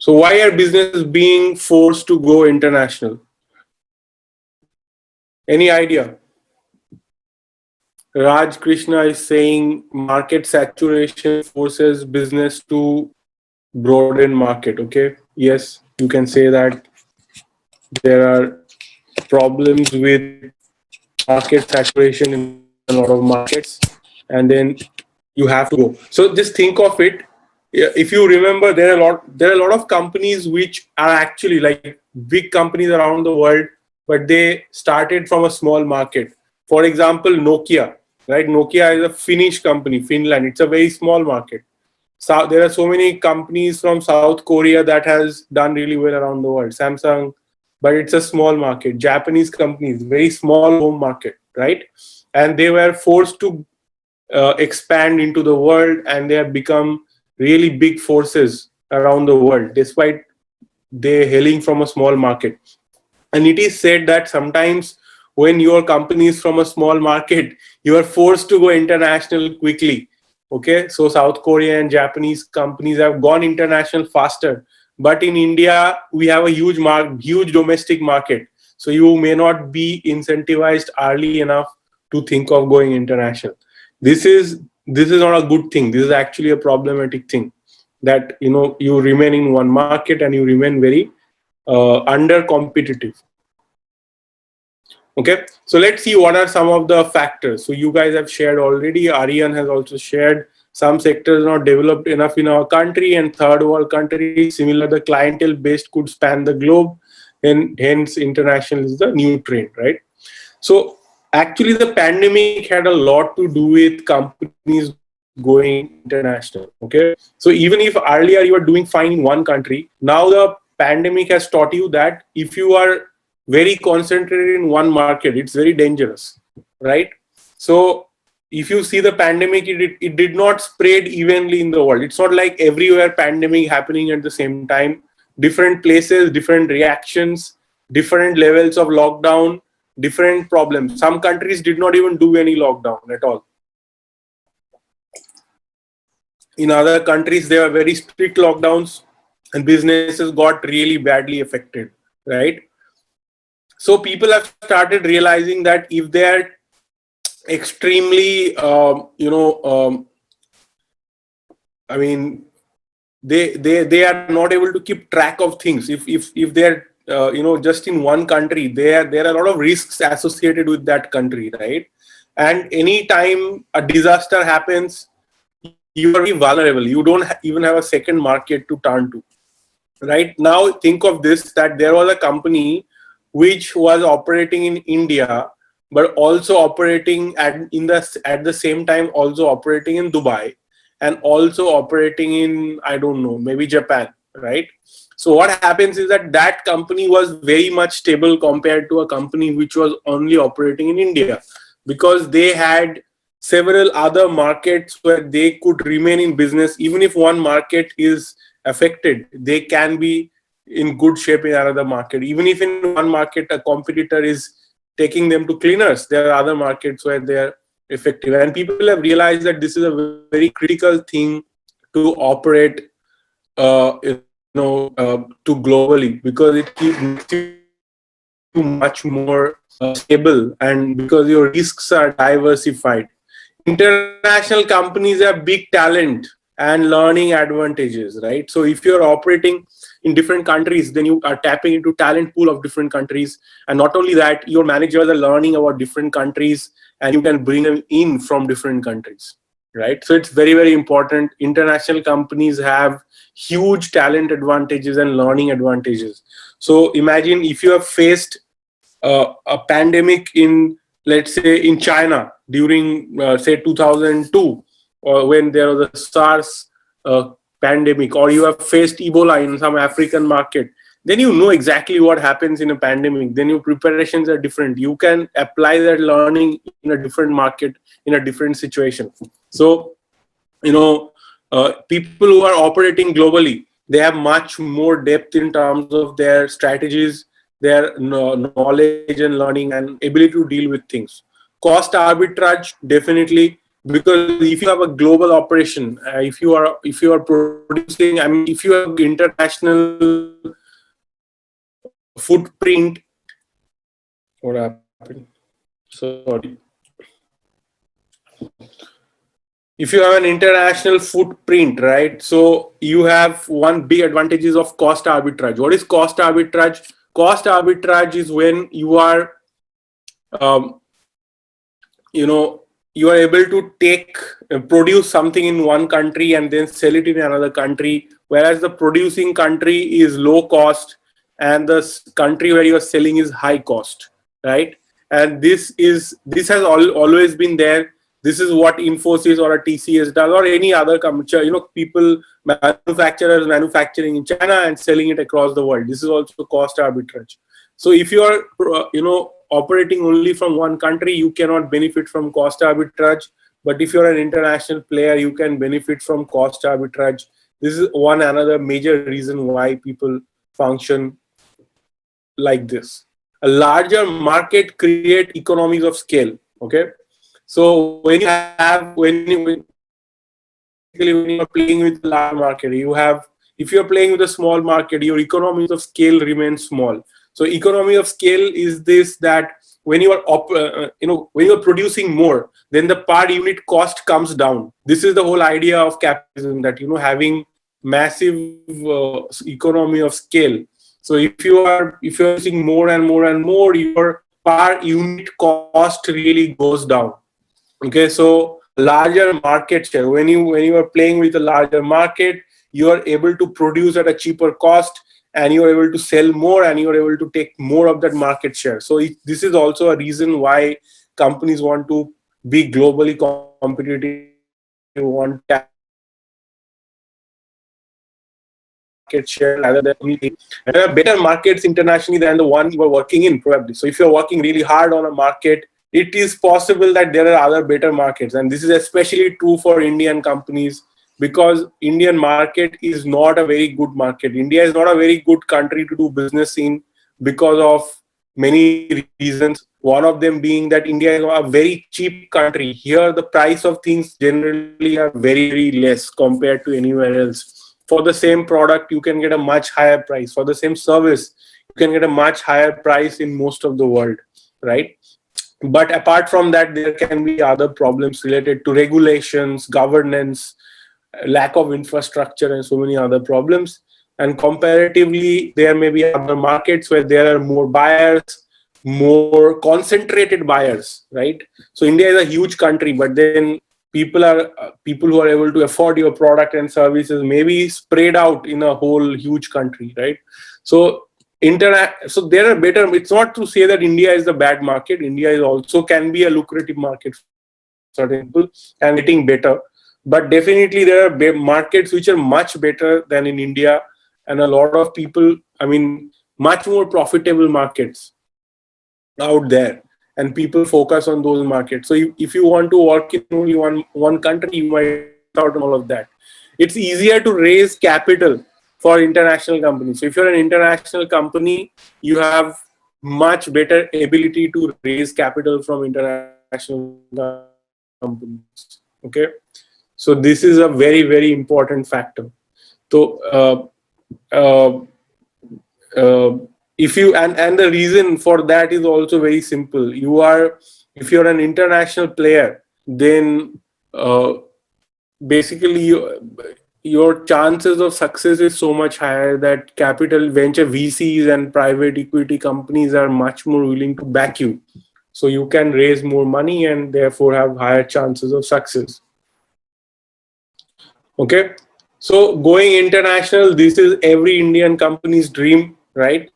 So why are businesses being forced to go international? Any idea? Raj Krishna is saying market saturation forces business to broaden market. Okay, yes, you can say that there are problems with market saturation in a lot of markets, and then you have to go. So just think of it. If you remember, there are a lot of companies which are actually like big companies around the world, but they started from a small market. For example, Nokia, right? Nokia is a Finnish company, Finland. It's a very small market. So there are so many companies from South Korea that has done really well around the world. Samsung, but it's a small market. Japanese companies, very small home market, right? And they were forced to expand into the world, and they have become really big forces around the world, despite they hailing from a small market. And it is said that sometimes when your company is from a small market, you are forced to go international quickly. Okay, so South Korea and Japanese companies have gone international faster, but in India we have a huge domestic market, so you may not be incentivized early enough to think of going international. This is not a good thing. This is actually a problematic thing, that you remain in one market and you remain very under competitive. Okay, so let's see what are some of the factors. So you guys have shared already. Aryan has also shared some sectors not developed enough in our country, and third world countries. Similar, the clientele based could span the globe, and hence international is the new trend, right? So actually, the pandemic had a lot to do with companies going international. Okay, so even if earlier you were doing fine in one country, now the pandemic has taught you that if you are very concentrated in one market, it's very dangerous, right? So if you see the pandemic, it did not spread evenly in the world. It's not like everywhere pandemic happening at the same time. Different places, different reactions, different levels of lockdown, different problems. Some countries did not even do any lockdown at all. In other countries, there were very strict lockdowns, and businesses got really badly affected, right? So people have started realizing that if they are extremely, I mean, they are not able to keep track of things. If they're just in one country, there are a lot of risks associated with that country, right? And anytime a disaster happens, you are very vulnerable. You don't even have a second market to turn to. Right now, think of this: that there was a company which was operating in India, but also operating at the same time also operating in Dubai, and also operating in, I don't know, maybe Japan, right? So what happens is that that company was very much stable compared to a company which was only operating in India, because they had several other markets where they could remain in business. Even if one market is affected, they can be in good shape in another market. Even if in one market a competitor is taking them to cleaners, there are other markets where they are effective. And people have realized that this is a very critical thing to operate to globally, because makes you much more stable, and because your risks are diversified. International companies have big talent and learning advantages, right? So if you're operating in different countries, then you are tapping into talent pool of different countries. And not only that, your managers are learning about different countries, and you can bring them in from different countries, right? So it's very, very important. International companies have huge talent advantages and learning advantages. So imagine if you have faced a pandemic in, let's say, in China during say 2002, or when there was a SARS pandemic, or you have faced Ebola in some African market, then you know exactly what happens in a pandemic. Then your preparations are different. You can apply that learning in a different market, in a different situation. So people who are operating globally, they have much more depth in terms of their strategies, their knowledge and learning, and ability to deal with things. Cost arbitrage, definitely, because if you have a global operation, if you are producing, I mean, if you have international footprint, what happened? Sorry. If you have an international footprint, right? So you have one big advantages of cost arbitrage. What is cost arbitrage? Cost arbitrage is when you are, um, you are able to produce something in one country and then sell it in another country, whereas the producing country is low cost and the country where you are selling is high cost, right? And this has always been there. This is what Infosys or a TCS does, or any other company. People, manufacturers manufacturing in China and selling it across the world. This is also cost arbitrage. So if you are, operating only from one country, you cannot benefit from cost arbitrage. But if you're an international player, you can benefit from cost arbitrage. This is one another major reason why people function like this. A larger market create economies of scale. Okay, so when you have basically when you are playing with a large market, you have, if you're playing with a small market, your economies of scale remain small. So economy of scale is this, that when you are when you are producing more, then the per unit cost comes down. This is the whole idea of capitalism, that having massive economy of scale. So if you're using more and more and more, your per unit cost really goes down. Okay, so larger market share. When you are playing with a larger market, you are able to produce at a cheaper cost, and you are able to sell more, and you are able to take more of that market share. So this is also a reason why companies want to be globally competitive, want to capture market share rather than only. And there are better markets internationally than the one you are working in, probably. So if you're working really hard on a market, it is possible that there are other better markets. And this is especially true for Indian companies, because Indian market is not a very good market. India is not a very good country to do business in because of many reasons. One of them being that India is a very cheap country. Here, the price of things generally are very, very less compared to anywhere else. For the same product, you can get a much higher price. For the same service, you can get a much higher price in most of the world, right? But apart from that, there can be other problems related to regulations, governance, lack of infrastructure, and so many other problems. And comparatively, there may be other markets where there are more buyers, more concentrated buyers, right? So India is a huge country, but then people who are able to afford your product and services may be spread out in a whole huge country, right? So so there are better. It's not to say that India is a bad market. India is also can be a lucrative market for certain people and getting better. But definitely there are markets which are much better than in India, and a lot of people, I mean, much more profitable markets out there, and people focus on those markets. So if you want to work in only one country, you might miss out on all of that. It's easier to raise capital for international companies. So if you're an international company, you have much better ability to raise capital from international companies. Okay, so this is a very, very important factor. So uh, uh, if you and the reason for that is also very simple. If you're an international player, then basically your chances of success is so much higher that capital venture VCs and private equity companies are much more willing to back you, so you can raise more money and therefore have higher chances of success. Okay, so going international, this is every Indian company's dream, right?